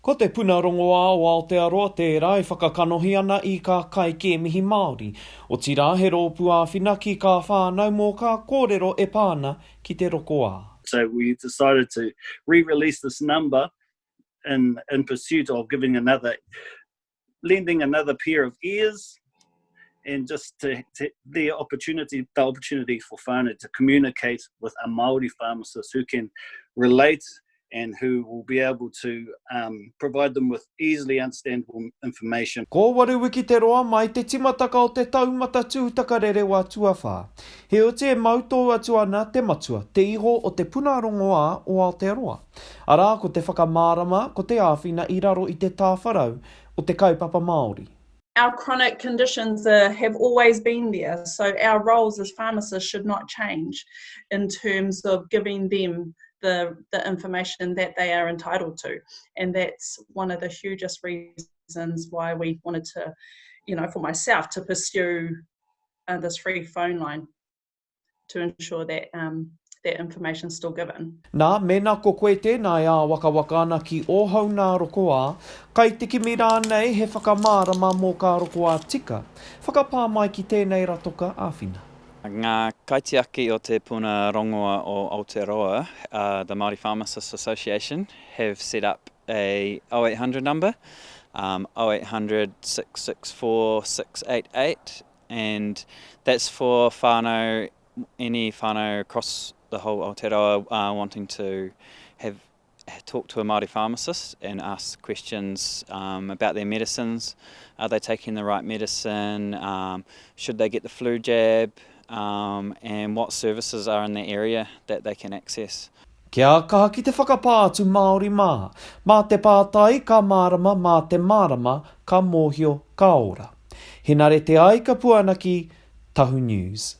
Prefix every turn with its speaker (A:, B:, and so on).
A: Ko te puna rongoā o Aotearoa tērā e whakakanohi ana i ka kai ke mihi Māori. O tira he rōpū āwhina ki ka whānau mō ka kōrero e pāna ki te rokoā.
B: So we decided to re-release this number in pursuit of lending another pair of ears and just the opportunity for whānau to communicate with a Māori pharmacist who can relate and who will be able to provide them with easily understandable information.
A: Ko waru ki te roa mai te timataka o te taumata tūtaka rere wā tuawhā. He o te mautō atu ana te matua, te iho o te puna rongoā o Aotearoa. Arā ko te whakamārama ko te āwhina i raro i te tāwharau o te kaupapa Māori.
C: Our chronic conditions have always been there, so our roles as pharmacists should not change in terms of giving them the information that they are entitled to. And that's one of the hugest reasons why we wanted to, for myself, to pursue this free phone line to ensure that that information is still given.
A: Nā, mena ko koe tēnā ia waka ana ki ohau nā rokoā, kai tiki mi rānei he whakamārama mō ka rokoā tika. Whakapā mai ki tēnei ratoka āwhina.
D: Ngā kaitiaki o te puna rongoa o Aotearoa, the Māori Pharmacists Association have set up a 0800 number, 0800 664 688, and that's for whānau, any whānau across the whole Aotearoa wanting to talk to a Māori pharmacist and ask questions about their medicines. Are they taking the right medicine? Should they get the flu jab? And what services are in the area that they can access.
A: Kia kaha ki te whakapātu Māori mā. Mā te pātai ka mārama, mā te mārama ka mōhio ka ora. He nare te ai ka puanaki Tahu News.